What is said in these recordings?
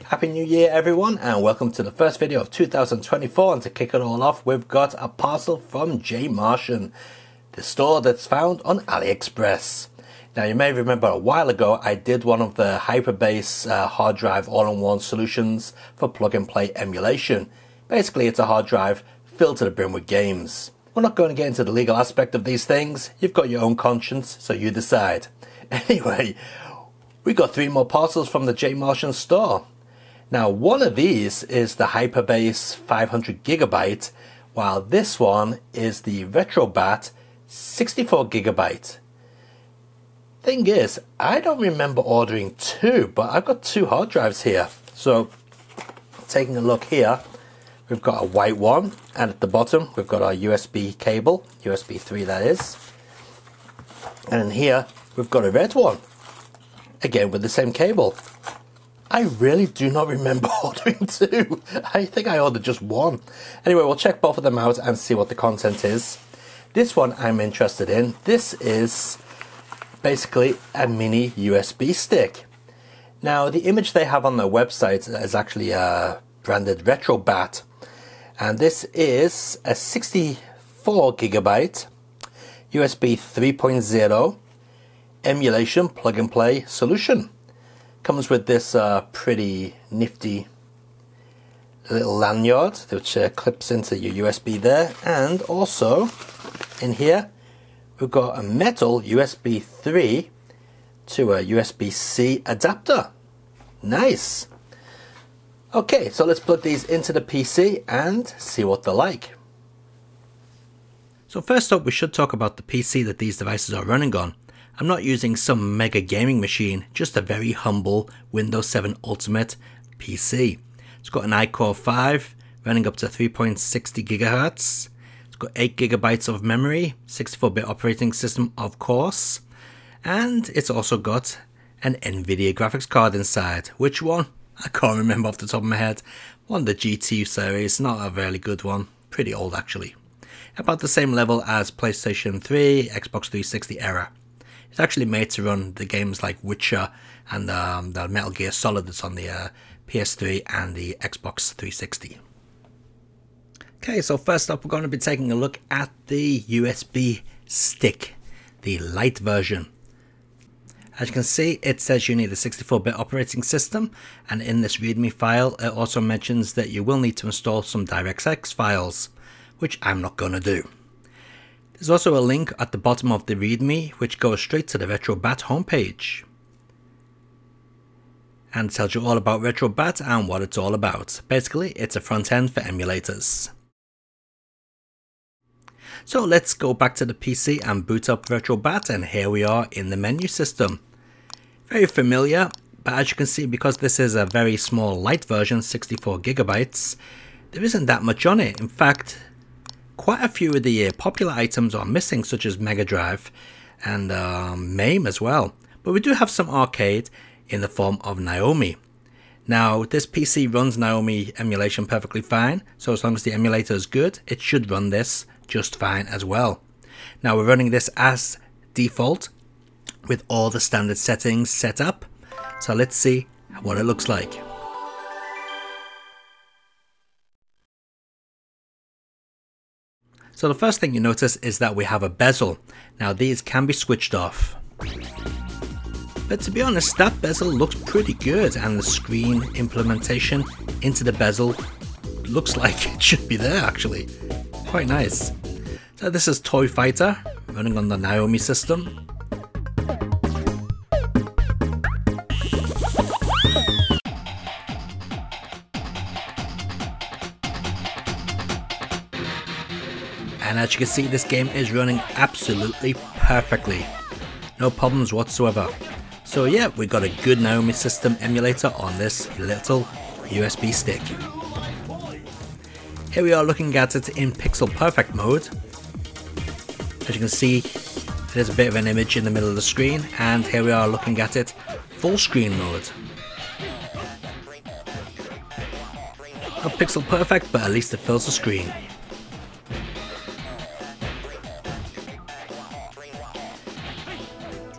Happy New Year everyone, and welcome to the first video of 2024. And to kick it all off, we've got a parcel from JMarchen, the store that's found on AliExpress. Now you may remember a while ago I did one of the Hyperbase hard drive all-in-one solutions for plug-and-play emulation. Basically it's a hard drive filled to the brim with games. We're not going to get into the legal aspect of these things. You've got your own conscience, so you decide. Anyway, we got 3 more parcels from the JMarchen store. Now one of these is the Hyperbase 500GB, while this one is the RetroBat 64GB. Thing is, I don't remember ordering 2, but I've got 2 hard drives here. So taking a look here, we've got a white one, and at the bottom we've got our USB cable, USB 3 that is. And in here we've got a red one, again with the same cable. I really do not remember ordering 2. I think I ordered just 1. Anyway, we'll check both of them out and see what the content is. This one I'm interested in. This is basically a mini USB stick. Now the image they have on their website is actually branded RetroBat. And this is a 64GB USB 3.0 emulation plug-and-play solution. Comes with this pretty nifty little lanyard which clips into your USB there, and also in here we've got a metal USB 3 to a USB-C adapter. Nice! Okay, so let's plug these into the PC and see what they're like. So first up, we should talk about the PC that these devices are running on. I'm not using some mega gaming machine, just a very humble Windows 7 Ultimate PC. It's got an iCore 5 running up to 3.60 GHz. It's got 8 GB of memory, 64-bit operating system of course, and it's also got an NVIDIA graphics card inside. Which one? I can't remember off the top of my head. One of the GT series, not a very good one, pretty old actually. About the same level as PlayStation 3, Xbox 360 era. It's actually made to run the games like Witcher and the Metal Gear Solid that's on the PS3 and the Xbox 360. Okay, so first up we're going to be taking a look at the USB stick, the light version. As you can see, it says you need a 64-bit operating system, and in this README file it also mentions that you will need to install some DirectX files, which I'm not going to do. There's also a link at the bottom of the README which goes straight to the RetroBat homepage and tells you all about RetroBat and what it's all about. Basically, it's a front end for emulators. So let's go back to the PC and boot up RetroBat, and here we are in the menu system. Very familiar, but as you can see, because this is a very small light version, 64GB, there isn't that much on it. In fact, quite a few of the popular items are missing, such as Mega Drive and MAME as well. But we do have some arcade in the form of Naomi. Now this PC runs Naomi emulation perfectly fine, so as long as the emulator is good, it should run this just fine as well. Now we're running this as default with all the standard settings set up. So let's see what it looks like. So the first thing you notice is that we have a bezel. Now these can be switched off. But to be honest, that bezel looks pretty good, and the screen implementation into the bezel looks like it should be there actually. Quite nice. So this is Toy Fighter running on the Naomi system. And as you can see, this game is running absolutely perfectly. No problems whatsoever. So yeah, we got a good Naomi system emulator on this little USB stick. Here we are looking at it in pixel perfect mode. As you can see, there's a bit of an image in the middle of the screen, and here we are looking at it full screen mode. Not pixel perfect, but at least it fills the screen.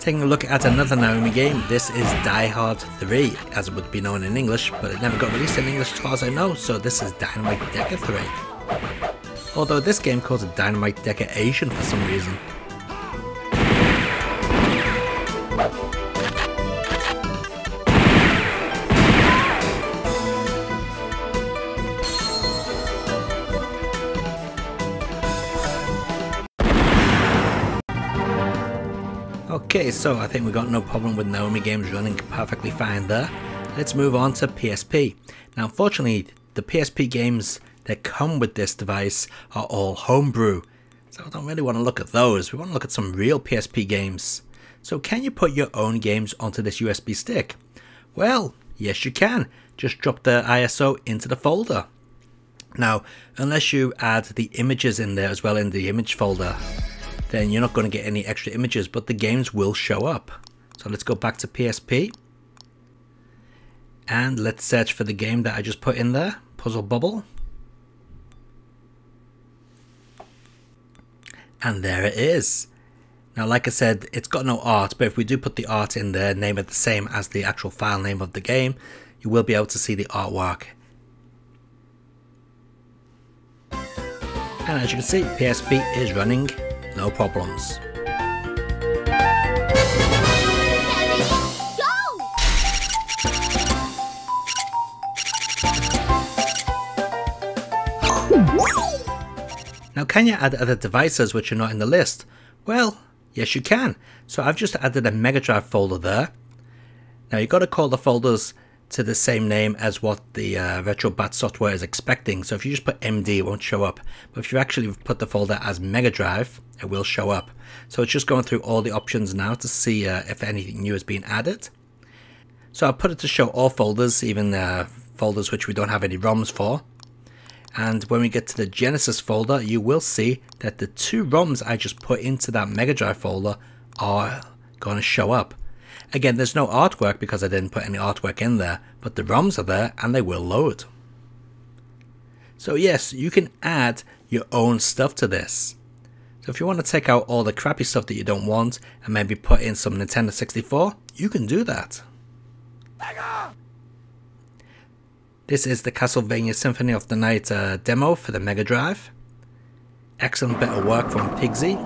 Taking a look at another Naomi game, this is Die Hard 3, as it would be known in English, but it never got released in English as far as I know, so this is Dynamite Decker 3. Although this game calls it Dynamite Decker Asian for some reason. Okay, so I think we got no problem with Naomi games running perfectly fine there. Let's move on to PSP. Now unfortunately, the PSP games that come with this device are all homebrew, so I don't really want to look at those. We want to look at some real PSP games. So can you put your own games onto this USB stick? Well, yes you can. Just drop the ISO into the folder. Now, unless you add the images in there as well in the image folder, then you're not going to get any extra images, but the games will show up. So let's go back to PSP and let's search for the game that I just put in there, Puzzle Bubble. And there it is. Now like I said, it's got no art, but if we do put the art in there, name it the same as the actual file name of the game, you will be able to see the artwork. And as you can see, PSP is running. No problems. Now can you add other devices which are not in the list? Well, yes you can. So I've just added a Mega Drive folder there. Now you've got to call the folders to the same name as what the RetroBat software is expecting. So if you just put MD, it won't show up. But if you actually put the folder as Mega Drive, it will show up. So it's just going through all the options now to see if anything new has been added. So I'll put it to show all folders, even folders which we don't have any ROMs for. And when we get to the Genesis folder, you will see that the 2 ROMs I just put into that Mega Drive folder are going to show up. Again, there's no artwork because I didn't put any artwork in there, but the ROMs are there and they will load. So yes, you can add your own stuff to this. So if you want to take out all the crappy stuff that you don't want and maybe put in some Nintendo 64, you can do that. This is the Castlevania Symphony of the Night demo for the Mega Drive. Excellent bit of work from Pigsy.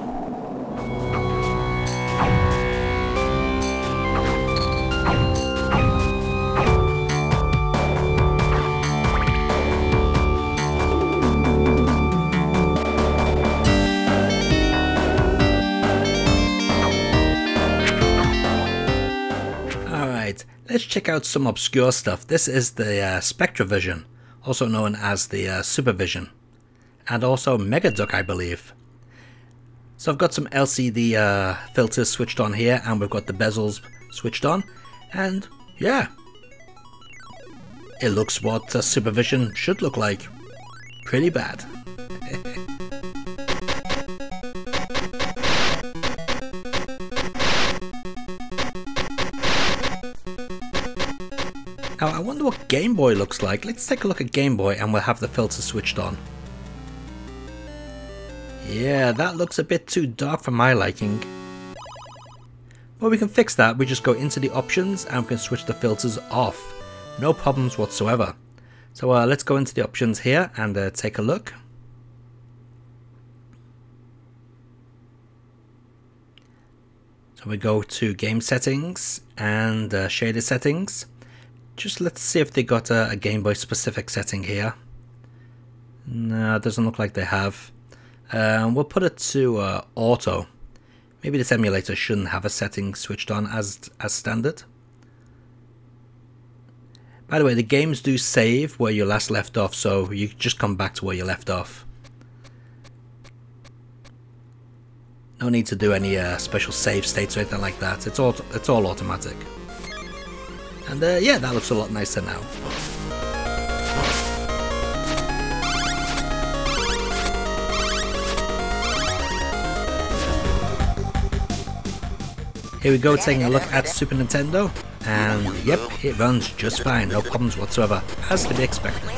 Let's check out some obscure stuff. This is the Spectravision, also known as the Supervision, and also Megaduck, I believe. So I've got some LCD filters switched on here, and we've got the bezels switched on, and yeah, it looks what Supervision should look like. Pretty bad. Now I wonder what Game Boy looks like. Let's take a look at Game Boy and we'll have the filter switched on. Yeah, that looks a bit too dark for my liking. Well, we can fix that. We just go into the options and we can switch the filters off. No problems whatsoever. So let's go into the options here and take a look. So we go to game settings and shader settings. Just let's see if they got a Game Boy specific setting here. No, it doesn't look like they have. We'll put it to auto. Maybe this emulator shouldn't have a setting switched on as standard. By the way, the games do save where you last left off, so you just come back to where you left off. No need to do any special save states or anything like that. It's all automatic. And yeah, that looks a lot nicer now. Here we go, taking a look at Super Nintendo, and yep, it runs just fine, no problems whatsoever, as to be expected.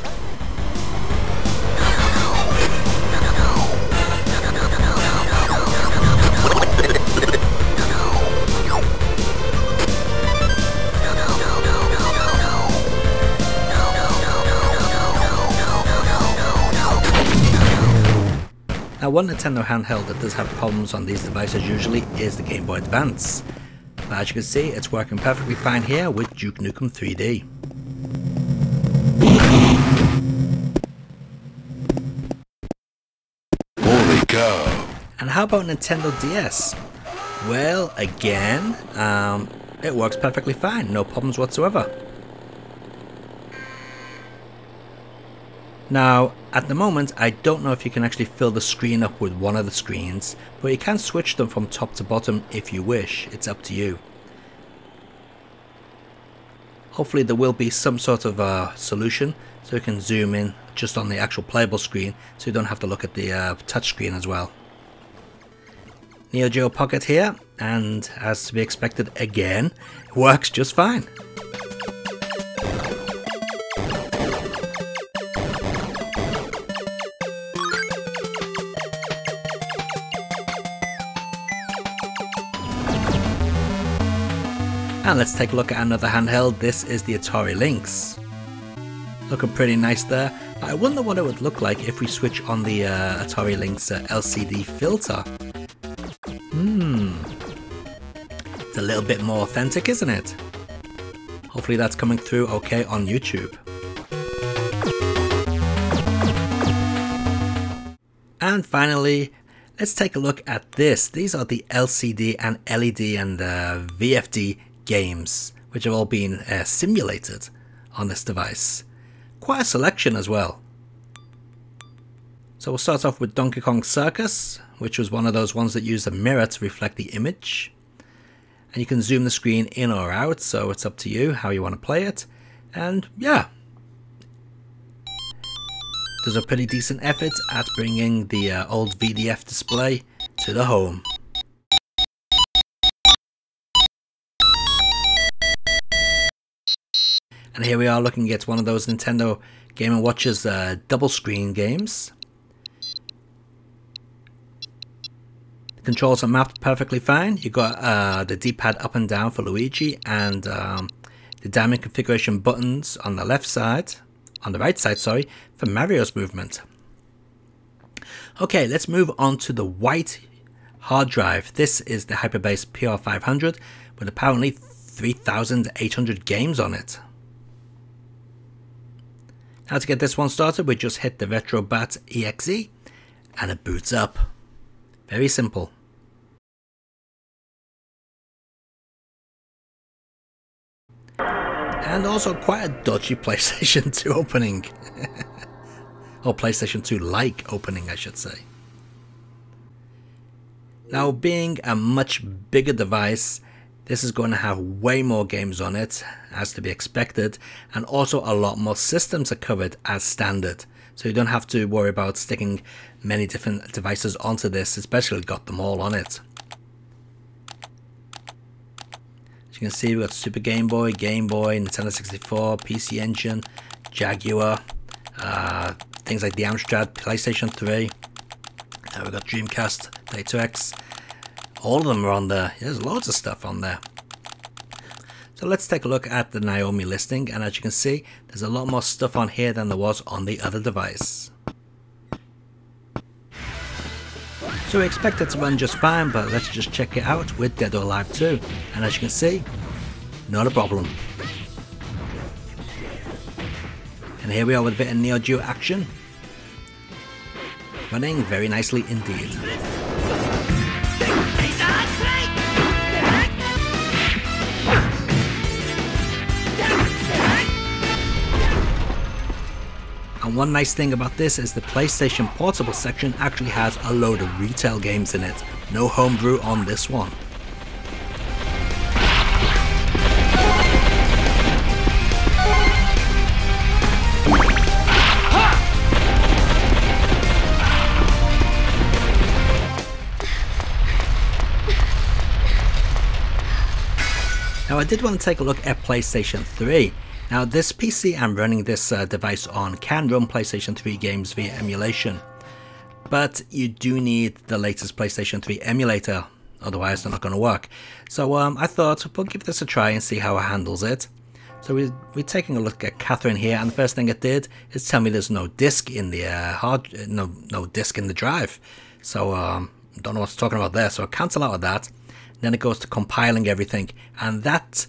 Now, one Nintendo handheld that does have problems on these devices usually is the Game Boy Advance. But as you can see, it's working perfectly fine here with Duke Nukem 3D. Holy cow! And how about Nintendo DS? Well, again, it works perfectly fine, no problems whatsoever. Now, at the moment, I don't know if you can actually fill the screen up with one of the screens, but you can switch them from top to bottom if you wish. It's up to you. Hopefully there will be some sort of solution so you can zoom in just on the actual playable screen so you don't have to look at the touch screen as well. Neo Geo Pocket here, and as to be expected again, it works just fine. And let's take a look at another handheld. This is the Atari Lynx. Looking pretty nice there. I wonder what it would look like if we switch on the Atari Lynx LCD filter. It's a little bit more authentic, isn't it? Hopefully that's coming through okay on YouTube. And finally, let's take a look at this. These are the LCD and LED and VFD games, which have all been simulated on this device. Quite a selection as well. So we'll start off with Donkey Kong Circus, which was one of those ones that used a mirror to reflect the image. And you can zoom the screen in or out, so it's up to you how you want to play it. And yeah, does a pretty decent effort at bringing the old VDF display to the home. And here we are looking at one of those Nintendo Game & Watch's double screen games. The controls are mapped perfectly fine. You've got the D-pad up and down for Luigi, and the diamond configuration buttons on the left side, on the right side, sorry, for Mario's movement. Okay, let's move on to the white hard drive. This is the Hyperbase PR500 with apparently 3,800 games on it. Now to get this one started, we just hit the RetroBat EXE and it boots up. Very simple. And also quite a dodgy PlayStation 2 opening. Or PlayStation 2 like opening, I should say. Now, being a much bigger device, this is going to have way more games on it, as to be expected, and also a lot more systems are covered as standard. So you don't have to worry about sticking many different devices onto this, especially got them all on it. As you can see, we've got Super Game Boy, Nintendo 64, PC Engine, Jaguar, things like the Amstrad, PlayStation 3. We've got Dreamcast, Play2X. All of them are on there. There's loads of stuff on there. So let's take a look at the Naomi listing, and as you can see, there's a lot more stuff on here than there was on the other device. So we expect it to run just fine, but let's just check it out with Dead or Alive 2. And as you can see, not a problem. And here we are with a bit of Neo Geo action. Running very nicely indeed. And one nice thing about this is the PlayStation Portable section actually has a load of retail games in it. No homebrew on this one. Now I did want to take a look at PlayStation 3. Now this PC I'm running this device on can run PlayStation 3 games via emulation, but you do need the latest PlayStation 3 emulator, otherwise they're not going to work. So I thought we'll give this a try and see how it handles it. So we're taking a look at Catherine here, and the first thing it did is tell me there's no disk in the no disk in the drive. So don't know what's talking about there. So cancel out of that. Then it goes to compiling everything, and that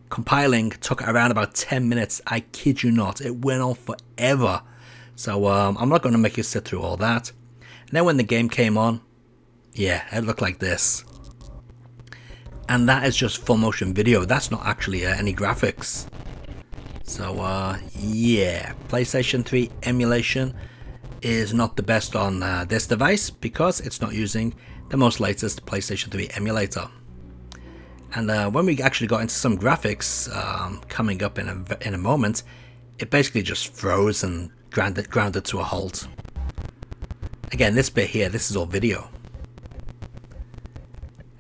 compiling took around about 10 minutes. I kid you not, it went on forever. So I'm not going to make you sit through all that. And then when the game came on, yeah, it looked like this. And that is just full motion video. That's not actually any graphics. So yeah, PlayStation 3 emulation is not the best on this device because it's not using the most latest PlayStation 3 emulator. And when we actually got into some graphics coming up in a moment, it basically just froze and grounded to a halt. Again, this bit here, this is all video.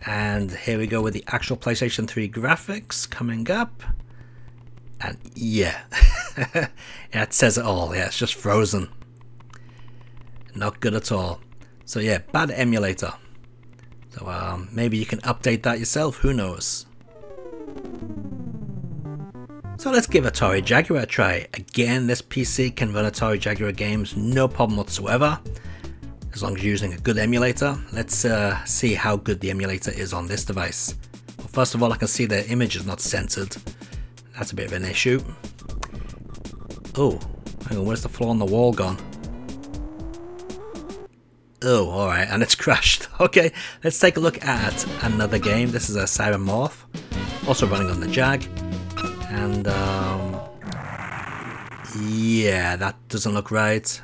And here we go with the actual PlayStation 3 graphics coming up. And yeah, yeah, it says it all. Yeah, it's just frozen. Not good at all. So yeah, bad emulator. So maybe you can update that yourself, who knows. So let's give Atari Jaguar a try. Again, this PC can run Atari Jaguar games, no problem whatsoever, as long as you're using a good emulator. Let's see how good the emulator is on this device. Well, first of all, I can see the image is not centered. That's a bit of an issue. Oh, hang on, where's the flaw on the wall gone? Oh, alright, and it's crashed. Okay, let's take a look at another game. This is a Siren Morph, also running on the Jag. And yeah, that doesn't look right.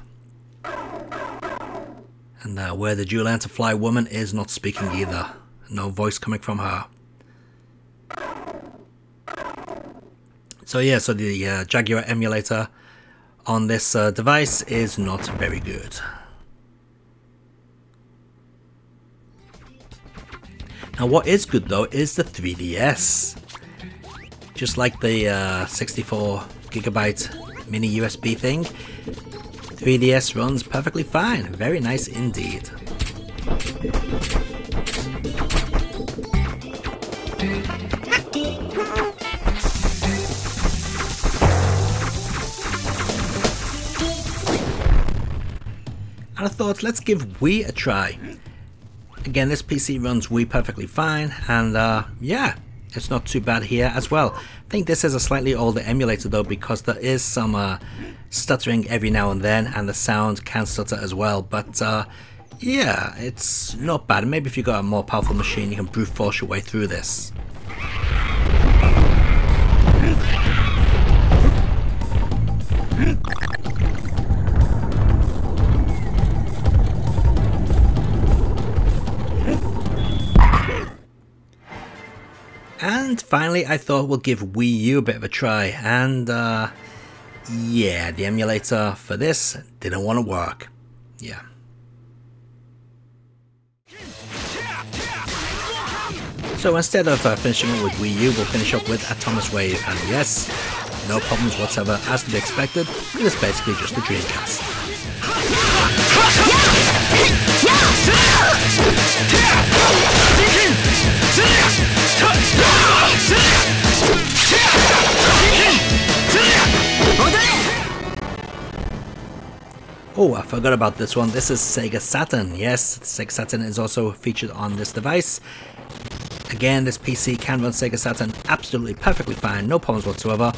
And where the Dual Learn to Fly woman is not speaking either. No voice coming from her. So yeah, so the Jaguar emulator on this device is not very good. Now what is good though is the 3DS. Just like the 64GB mini USB thing, 3DS runs perfectly fine. Very nice indeed. And I thought, let's give Wii a try. Again, this PC runs Wii perfectly fine, and yeah, it's not too bad here as well. I think this is a slightly older emulator though, because there is some stuttering every now and then, and the sound can stutter as well. But yeah, it's not bad. Maybe if you've got a more powerful machine, you can brute force your way through this. And finally, I thought we'll give Wii U a bit of a try, and yeah, the emulator for this didn't want to work. Yeah. So instead of finishing up with Wii U, we'll finish up with Atomic Wave, and yes, no problems whatsoever, as to be expected. It is basically just a Dreamcast. Oh, I forgot about this one. This is Sega Saturn. Yes, Sega Saturn is also featured on this device. Again, this PC can run Sega Saturn absolutely perfectly fine, no problems whatsoever,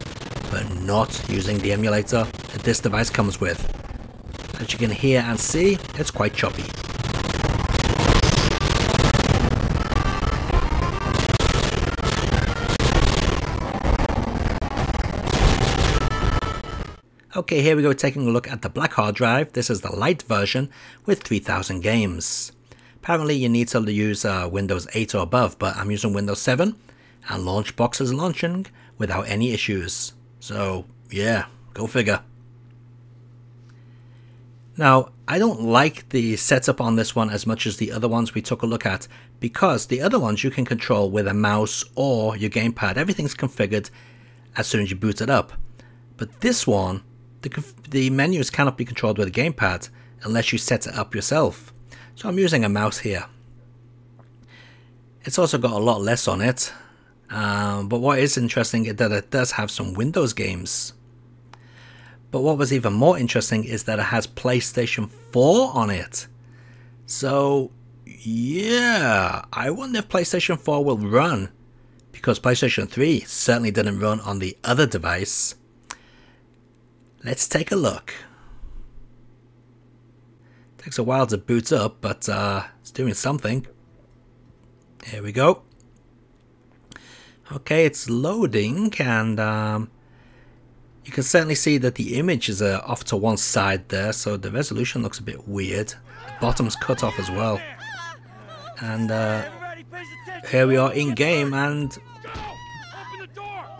but not using the emulator that this device comes with. As you can hear and see, it's quite choppy. Okay, here we go, taking a look at the black hard drive. This is the light version with 3000 games. Apparently you need to use Windows 8 or above, but I'm using Windows 7 and Launchbox is launching without any issues. So yeah, go figure. Now, I don't like the setup on this one as much as the other ones we took a look at, because the other ones you can control with a mouse or your gamepad. Everything's configured as soon as you boot it up. But this one, the menus cannot be controlled with a gamepad unless you set it up yourself. So I'm using a mouse here. It's also got a lot less on it, but what is interesting is that it does have some Windows games. But what was even more interesting is that it has PlayStation 4 on it. So yeah, I wonder if PlayStation 4 will run, because PlayStation 3 certainly didn't run on the other device. Let's take a look. Takes a while to boot up, but it's doing something. Here we go. Okay, it's loading, and you can certainly see that the images are off to one side there, so the resolution looks a bit weird. The bottom's cut off as well. And here we are in game, and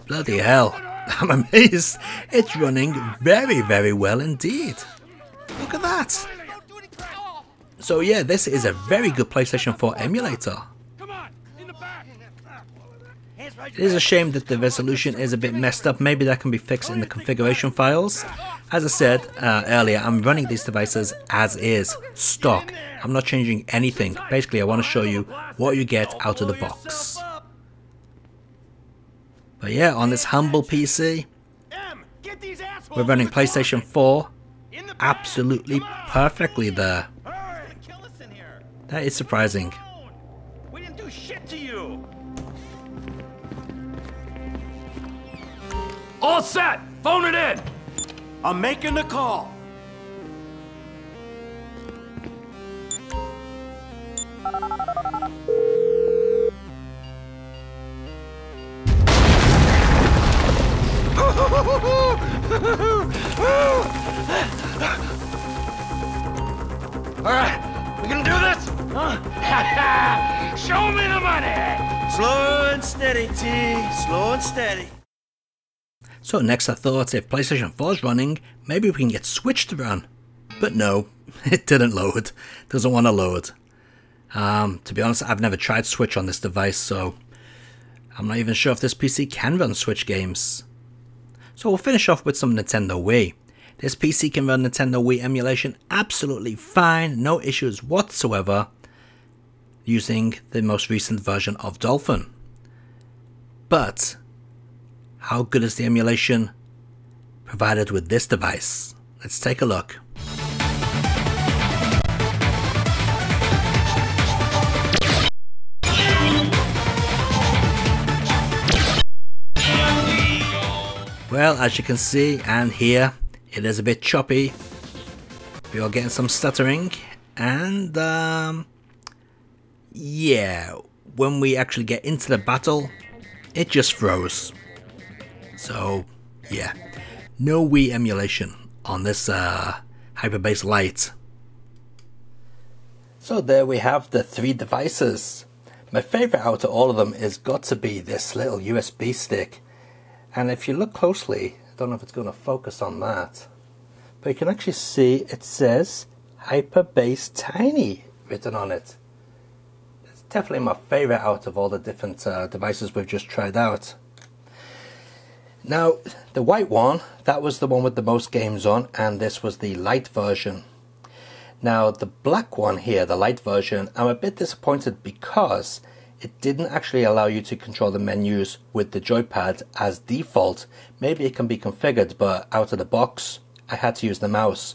bloody hell, I'm amazed. It's running very, very well indeed. Look at that. So yeah, this is a very good PlayStation 4 emulator. It is a shame that the resolution is a bit messed up. Maybe that can be fixed in the configuration files. As I said earlier, I'm running these devices as is, stock. I'm not changing anything. Basically, I want to show you what you get out of the box. But yeah, on this humble PC, we're running PlayStation 4 absolutely perfectly there. That is surprising. We didn't do shit to you. All set! Phone it in! I'm making the call. Alright, we gonna do this? Huh? Show me the money! Slow and steady, T. Slow and steady. So next I thought, if PlayStation 4 is running, maybe we can get Switch to run. But no, it didn't load. Doesn't want to load. To be honest, I've never tried Switch on this device, so I'm not even sure if this PC can run Switch games. So we'll finish off with some Nintendo Wii. This PC can run Nintendo Wii emulation absolutely fine, no issues whatsoever, using the most recent version of Dolphin. But how good is the emulation provided with this device? Let's take a look. Well, as you can see and hear, it is a bit choppy. We are getting some stuttering, and yeah, when we actually get into the battle, it just froze. So yeah, no Wii emulation on this Hyperbase Lite. So there we have the three devices. My favourite out of all of them is got to be this little USB stick. And if you look closely, I don't know if it's going to focus on that, but you can actually see it says Hyperbase Tiny written on it. It's definitely my favourite out of all the different devices we've just tried out. Now, the white one, that was the one with the most games on, and this was the light version. Now, the black one here, the light version, I'm a bit disappointed because it didn't actually allow you to control the menus with the joypad as default. Maybe it can be configured, but out of the box, I had to use the mouse.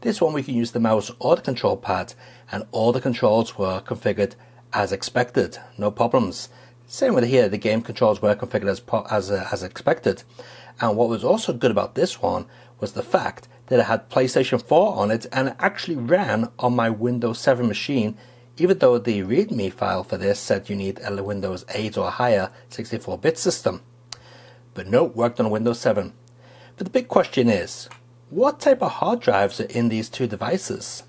This one we can use the mouse or the control pad, and all the controls were configured as expected, no problems. Same with here, the game controls were configured as expected. And what was also good about this one was the fact that it had PlayStation 4 on it, and it actually ran on my Windows 7 machine, even though the README file for this said you need a Windows 8 or higher 64-bit system. But no, worked on Windows 7. But the big question is, what type of hard drives are in these two devices?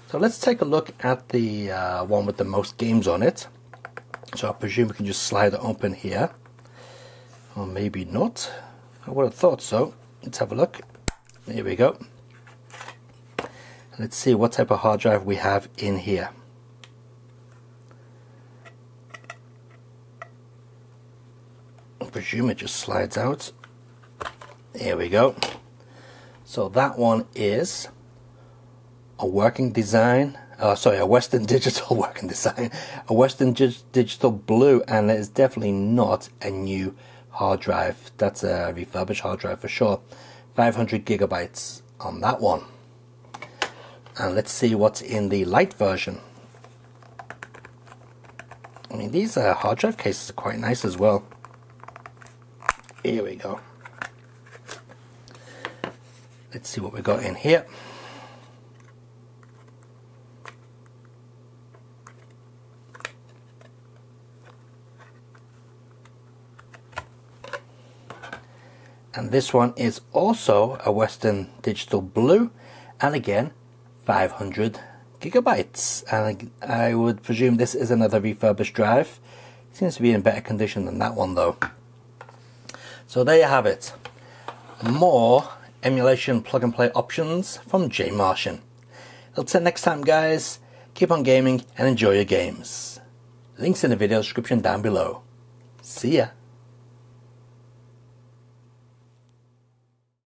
So let's take a look at the one with the most games on it. So I presume we can just slide it open here. Or maybe not. I would have thought so. Let's have a look. Here we go. Let's see what type of hard drive we have in here. I presume it just slides out. Here we go. So that one is a working design, a Western Digital working design, a Western Digital Blue, and it is definitely not a new hard drive. That's a refurbished hard drive for sure. 500 gigabytes on that one. And let's see what's in the light version. I mean, these hard drive cases are quite nice as well. Here we go. Let's see what we got in here. And this one is also a Western Digital Blue, and again 500 gigabytes. And I would presume this is another refurbished drive. Seems to be in better condition than that one though. So there you have it. More emulation plug and play options from JMarchen. Until next time guys, keep on gaming and enjoy your games. Links in the video description down below. See ya.